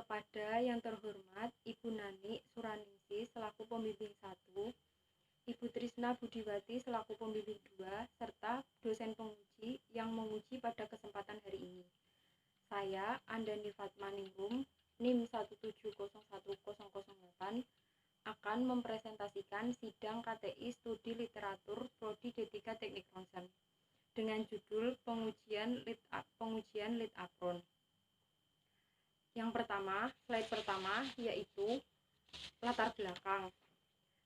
Kepada yang terhormat Ibu Nani Suraningsih selaku pembimbing 1, Ibu Trisna Budiwati selaku pembimbing 2, serta dosen penguji yang menguji pada kesempatan hari ini. Saya, Andani Fatmaningrum, NIM 1701008, akan mempresentasikan sidang KTI Studi Literatur Prodi D3 Teknik Ronsen dengan judul Pengujian Lit Apron. Yang pertama, slide pertama yaitu latar belakang.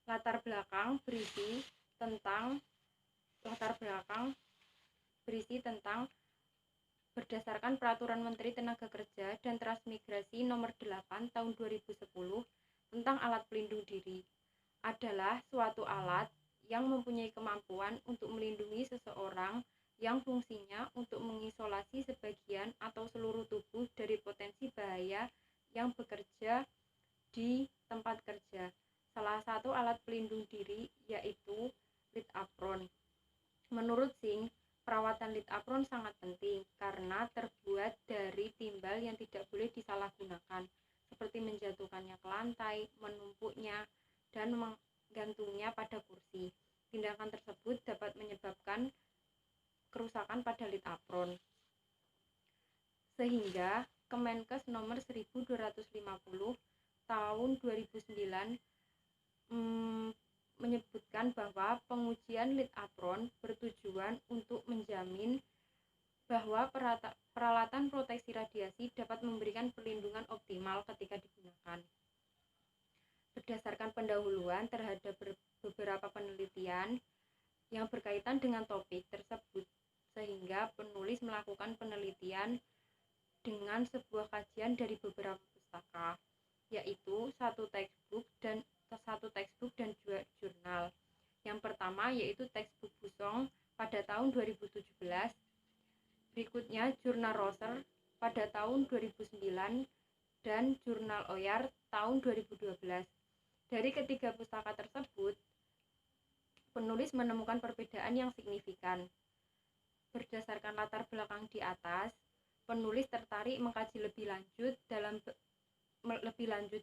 Latar belakang berisi tentang berdasarkan Peraturan Menteri Tenaga Kerja dan Transmigrasi Nomor 8 Tahun 2010 tentang alat pelindung diri adalah suatu alat yang mempunyai kemampuan untuk melindungi seseorang yang fungsinya untuk mengisolasi sebagian atau seluruh tubuh dari potensi bahaya yang bekerja di tempat kerja. Salah satu alat pelindung diri yaitu lit apron. Menurut Singh, perawatan lit apron sangat penting karena terbuat dari timbal yang tidak boleh disalahgunakan, seperti menjatuhkannya ke lantai, menumpuknya, dan menggantungnya pada kursi. Tindakan tersebut dapat menyebabkan kerusakan pada lit apron. Sehingga Kemenkes nomor 1250 tahun 2009 menyebutkan bahwa pengujian lit apron bertujuan untuk menjamin bahwa peralatan proteksi radiasi dapat memberikan perlindungan optimal ketika digunakan. Berdasarkan pendahuluan terhadap beberapa penelitian yang berkaitan dengan topik tersebut, sehingga penulis melakukan penelitian dengan sebuah kajian dari beberapa pustaka, yaitu satu textbook dan dua jurnal. Yang pertama yaitu textbook Busong pada tahun 2017, berikutnya jurnal Rosser pada tahun 2009, dan jurnal Oyar tahun 2012. Dari ketiga pustaka tersebut, penulis menemukan perbedaan yang signifikan. Berdasarkan latar belakang di atas, penulis tertarik mengkaji lebih lanjut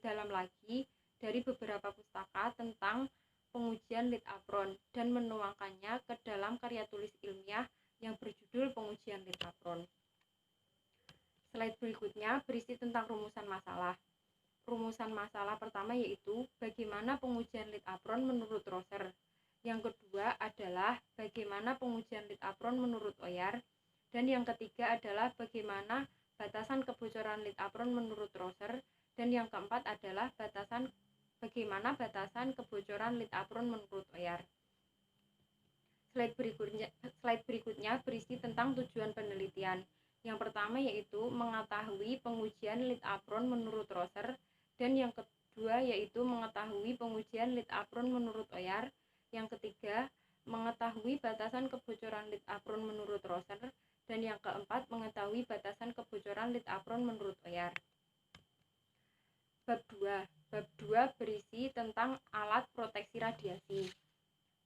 dalam lagi dari beberapa pustaka tentang pengujian lit apron dan menuangkannya ke dalam karya tulis ilmiah yang berjudul Pengujian lit apron. Slide berikutnya berisi tentang rumusan masalah. Rumusan masalah pertama yaitu bagaimana pengujian lit apron menurut Rosser. Yang kedua adalah bagaimana pengujian lit apron menurut Oyar, dan yang ketiga adalah bagaimana batasan kebocoran lit apron menurut Rosser, dan yang keempat adalah bagaimana batasan kebocoran lit apron menurut Oyar. Slide berikutnya berisi tentang tujuan penelitian. Yang pertama yaitu mengetahui pengujian lit apron menurut Rosser, dan yang kedua yaitu mengetahui pengujian lit apron menurut Oyar. Yang ketiga, mengetahui batasan kebocoran lit apron menurut Rosser, dan yang keempat, mengetahui batasan kebocoran lit apron menurut Oyar. Bab 2 berisi tentang alat proteksi radiasi.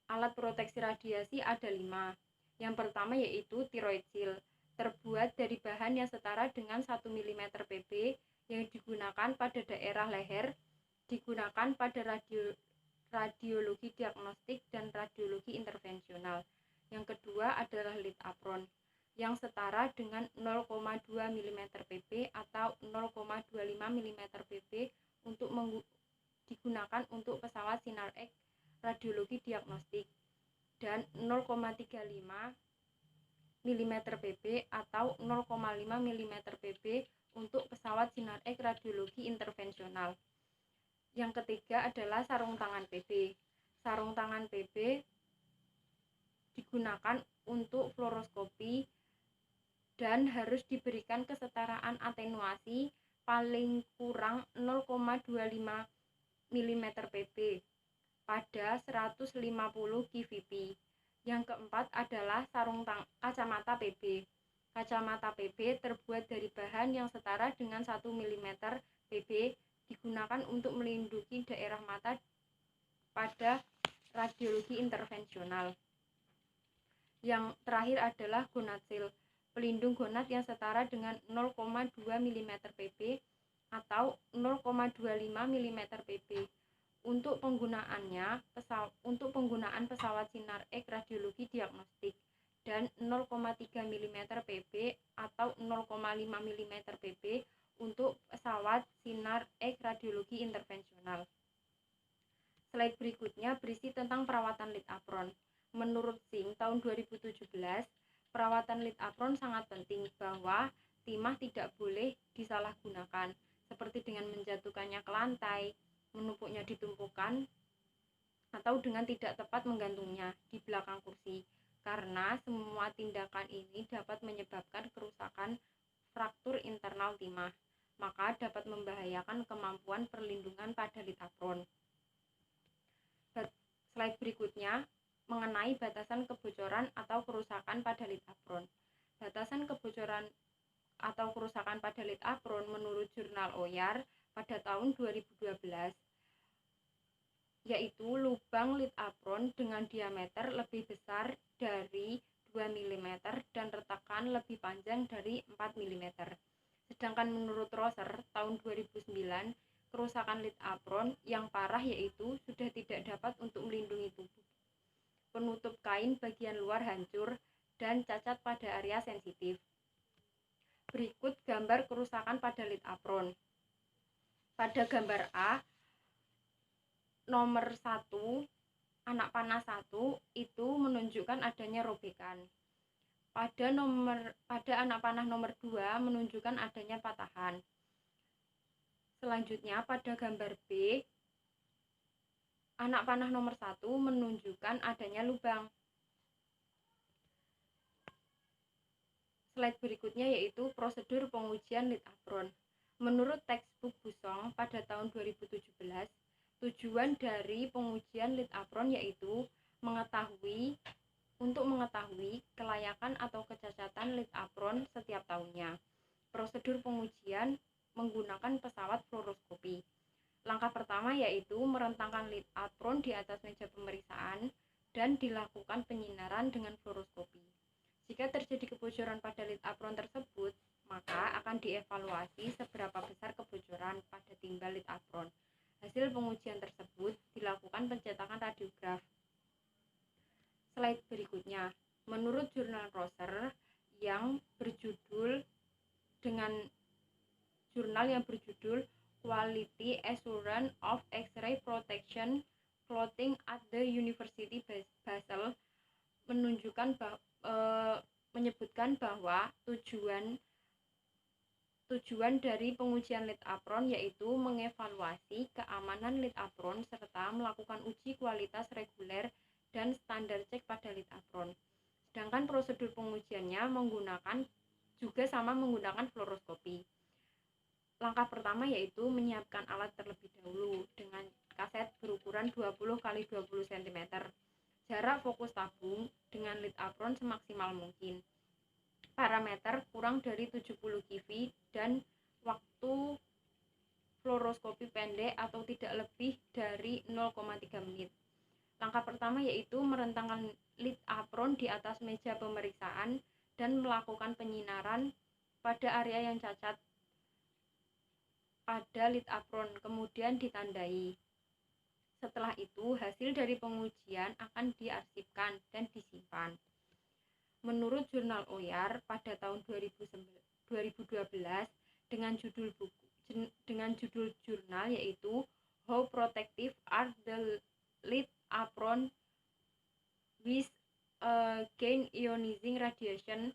Alat proteksi radiasi ada 5. Yang pertama yaitu thyroid shield, terbuat dari bahan yang setara dengan 1 mm Pb yang digunakan pada daerah leher, digunakan pada radiologi diagnostik dan radiologi intervensional. Yang kedua adalah lit apron yang setara dengan 0,2 mm Pb atau 0,25 mm Pb untuk digunakan untuk pesawat Sinar X radiologi diagnostik, dan 0,35 mm Pb atau 0,5 mm Pb untuk pesawat Sinar X radiologi intervensional. Yang ketiga adalah sarung tangan PB. Sarung tangan PB digunakan untuk fluoroskopi dan harus diberikan kesetaraan atenuasi paling kurang 0,25 mm Pb pada 150 kVp. Yang keempat adalah kacamata PB. Kacamata PB terbuat dari bahan yang setara dengan 1 mm Pb, digunakan untuk melindungi daerah mata pada radiologi intervensional. Yang terakhir adalah gonad shield, pelindung gonad yang setara dengan 0,2 mm Pb atau 0,25 mm Pb. Untuk penggunaan pesawat sinar X radiologi diagnostik dan 0,3 mm Pb atau 0,5 mm Pb untuk pesawat sinar X radiologi intervensional. Slide berikutnya berisi tentang perawatan lead apron. Menurut Singh tahun 2017, perawatan lead apron sangat penting bahwa timah tidak boleh disalahgunakan, seperti dengan menjatuhkannya ke lantai, menumpuknya di tumpukan, atau dengan tidak tepat menggantungnya di belakang kursi, karena semua tindakan ini dapat menyebabkan kerusakan fraktur internal timah, maka dapat membahayakan kemampuan perlindungan pada lead apron. Slide berikutnya mengenai batasan kebocoran atau kerusakan pada lead apron. Batasan kebocoran atau kerusakan pada lead apron menurut jurnal OYAR pada tahun 2012 yaitu lubang lead apron dengan diameter lebih besar dari 2 mm dan retakan lebih panjang dari 4 mm. Sedangkan menurut Rosser tahun 2009, kerusakan lead apron yang parah yaitu sudah tidak dapat untuk melindungi tubuh. Penutup kain bagian luar hancur dan cacat pada area sensitif. Berikut gambar kerusakan pada lead apron. Pada gambar A, nomor 1, anak panah 1 itu menunjukkan adanya robekan. Pada anak panah nomor 2 menunjukkan adanya patahan. Selanjutnya pada gambar B, anak panah nomor 1 menunjukkan adanya lubang. Slide berikutnya yaitu prosedur pengujian lead apron. Menurut textbook Busong pada tahun 2017, tujuan dari pengujian lead apron yaitu untuk mengetahui kelayakan atau kecacatan lead apron setiap tahunnya. Prosedur pengujian menggunakan pesawat fluoroskopi. Langkah pertama yaitu merentangkan lead apron di atas meja pemeriksaan dan dilakukan penyinaran dengan fluoroskopi. Jika terjadi kebocoran pada lead apron tersebut, maka akan dievaluasi seberapa besar kebocoran pada timbal lead apron. Hasil pengujian tersebut dilakukan pencetakan radiograf. Slide berikutnya, menurut jurnal Rosser yang berjudul Quality Assurance of X-ray Protection Clothing at the University Basel menyebutkan bahwa tujuan dari pengujian lead apron yaitu mengevaluasi keamanan lead apron serta melakukan uji kualitas reguler dan standar cek pada lead apron. Sedangkan prosedur pengujiannya menggunakan fluoroskopi. Langkah pertama yaitu menyiapkan alat terlebih dahulu dengan kaset berukuran 20 x 20 cm. Jarak fokus tabung dengan lead apron semaksimal mungkin. Parameter kurang dari 70 kV dan waktu fluoroskopi pendek atau tidak lebih dari 0,3 menit. Langkah pertama yaitu merentangkan lead apron di atas meja pemeriksaan dan melakukan penyinaran pada area yang cacat pada lead apron, kemudian ditandai. Setelah itu, hasil dari pengujian akan diarsipkan dan disimpan. Menurut jurnal OYAR pada tahun 2012 dengan judul jurnal yaitu How Protective Are the Lead Apron with Gain Ionizing Radiation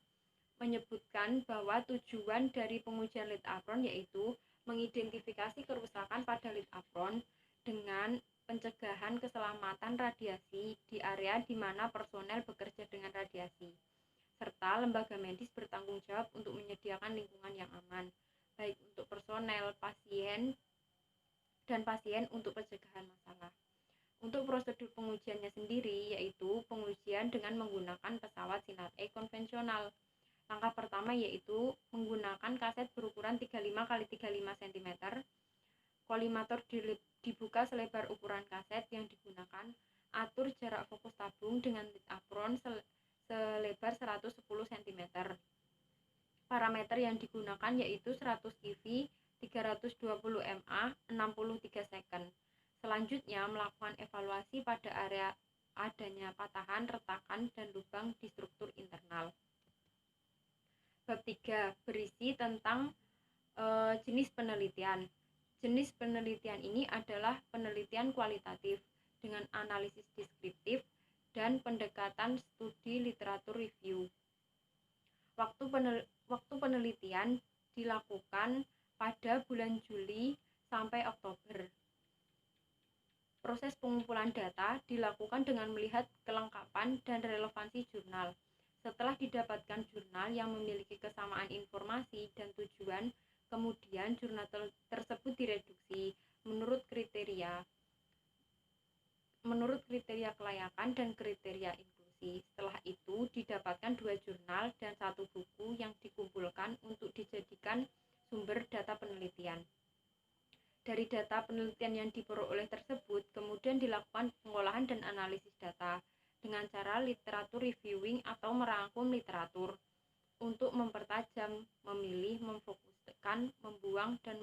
menyebutkan bahwa tujuan dari pengujian lead apron yaitu mengidentifikasi kerusakan pada lead apron dengan pencegahan keselamatan radiasi di area di mana personel bekerja dengan radiasi, serta lembaga medis bertanggung jawab untuk menyediakan lingkungan yang aman, baik untuk personel, pasien untuk pencegahan masalah. Untuk prosedur pengujiannya sendiri yaitu pengujian dengan menggunakan pesawat sinar X konvensional. Langkah pertama yaitu menggunakan kaset berukuran 35 x 35 cm. Kolimator dibuka selebar ukuran kaset yang digunakan. Atur jarak fokus tabung dengan lead apron selebar 110 cm. Parameter yang digunakan yaitu 100 kV, 30 320 mA 63 second. Selanjutnya melakukan evaluasi pada area adanya patahan, retakan, dan lubang di struktur internal. Bab 3 berisi tentang jenis penelitian. Jenis penelitian ini adalah penelitian kualitatif dengan analisis deskriptif dan pendekatan studi literatur review. Waktu penelitian dilakukan pada bulan Juli sampai Oktober. Proses pengumpulan data dilakukan dengan melihat kelengkapan dan relevansi jurnal. Setelah didapatkan jurnal yang memiliki kesamaan informasi dan tujuan, kemudian jurnal tersebut direduksi menurut kriteria kelayakan dan kriteria inklusi. Setelah itu didapatkan 2 jurnal dan 1 buku yang dikumpulkan untuk dijadikan sumber data penelitian. Dari data penelitian yang diperoleh tersebut, kemudian dilakukan pengolahan dan analisis data dengan cara literatur reviewing atau merangkum literatur untuk mempertajam, memilih, memfokuskan, membuang, dan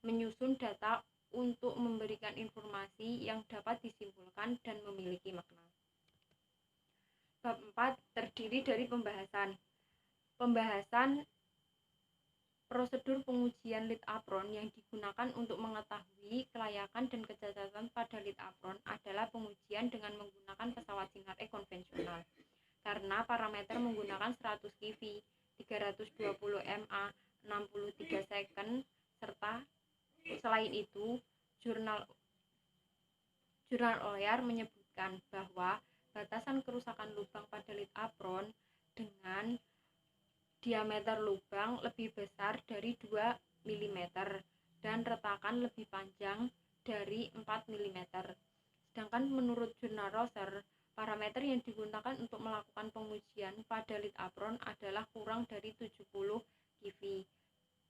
menyusun data untuk memberikan informasi yang dapat disimpulkan dan memiliki makna. Bab 4 terdiri dari pembahasan prosedur pengujian lead apron yang digunakan untuk mengetahui kelayakan dan kecacatan pada lead apron adalah pengujian dengan menggunakan pesawat sinar E konvensional. Karena parameter menggunakan 100 kV, 320 mA, 63 second, serta selain itu, jurnal OER menyebutkan bahwa batasan kerusakan lubang pada lead apron dengan diameter lubang lebih besar dari 2 mm dan retakan lebih panjang dari 4 mm. Sedangkan menurut jurnal Rosser, parameter yang digunakan untuk melakukan pengujian pada lead apron adalah kurang dari 70 kV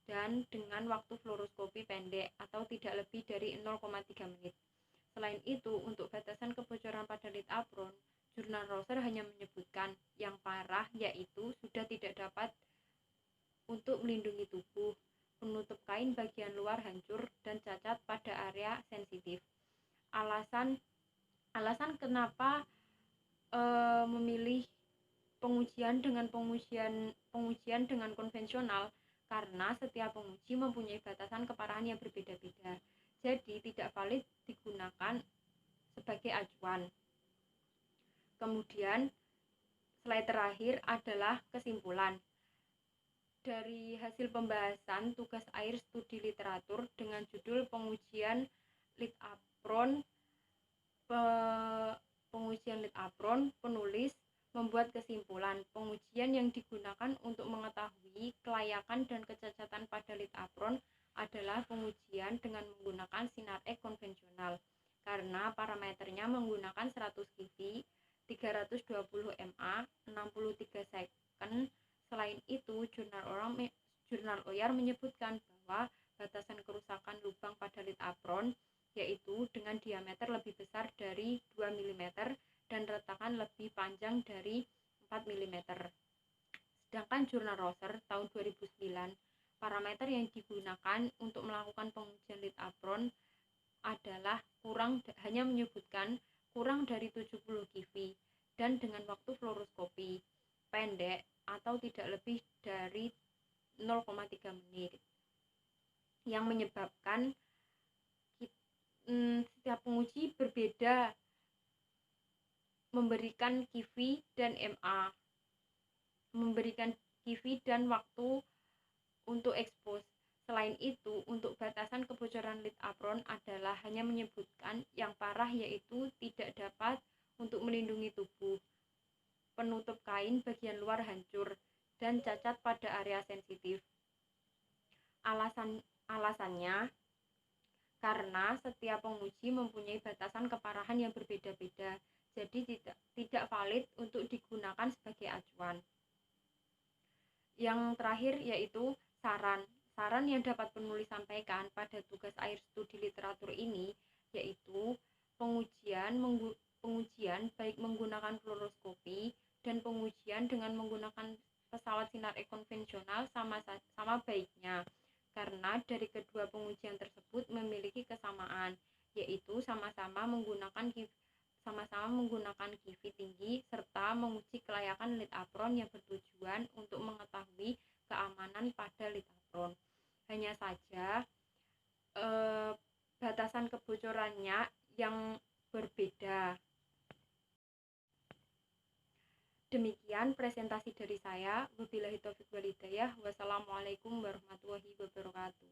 dan dengan waktu fluoroskopi pendek atau tidak lebih dari 0,3 menit. Selain itu, untuk batasan kebocoran pada lead apron, jurnal Rosser hanya menyebutkan yang parah yaitu sudah tidak dapat untuk melindungi tubuh, penutup kain bagian luar hancur, dan cacat pada area sensitif. Alasan kenapa memilih pengujian dengan konvensional karena setiap penguji mempunyai batasan keparahan yang berbeda-beda, jadi tidak valid digunakan sebagai acuan. Kemudian slide terakhir adalah kesimpulan. Dari hasil pembahasan tugas akhir studi literatur dengan judul pengujian lead apron, penulis membuat kesimpulan pengujian yang digunakan untuk mengetahui kelayakan dan kecacatan pada lead apron adalah pengujian dengan menggunakan sinar E konvensional karena parameternya menggunakan 100 kV, 320 mA, 63 second. Selain itu, jurnal OER menyebutkan bahwa batasan kerusakan lubang pada lead apron yaitu dengan diameter lebih besar dari 2 mm dan retakan lebih panjang dari 4 mm. Sedangkan jurnal Rosser tahun 2009, parameter yang digunakan untuk melakukan pengujian lead apron adalah hanya menyebutkan kurang dari 70 kV dan dengan waktu fluoroskopi pendek atau tidak lebih dari 0,3 menit, yang menyebabkan setiap penguji berbeda memberikan kV dan MA, memberikan kV dan waktu untuk expose. Selain itu, untuk batasan kebocoran lead apron adalah hanya menyebutkan yang parah yaitu tidak dapat untuk melindungi tubuh, penutup kain bagian luar hancur, dan cacat pada area sensitif. Alasannya karena setiap penguji mempunyai batasan keparahan yang berbeda-beda, jadi tidak valid untuk digunakan sebagai acuan. Yang terakhir yaitu saran yang dapat penulis sampaikan pada tugas akhir studi literatur ini yaitu pengujian baik menggunakan fluoroskopi dan pengujian dengan menggunakan pesawat sinar E konvensional sama baiknya. karena dari kedua pengujian tersebut memiliki kesamaan, yaitu sama-sama menggunakan kivi tinggi serta menguji kelayakan lead apron yang bertujuan untuk mengetahui keamanan pada lead apron. Hanya saja batasan kebocorannya yang berbeda. Demikian presentasi dari saya. Wabillahi taufiq wal hidayah. Wassalamualaikum warahmatullahi wabarakatuh.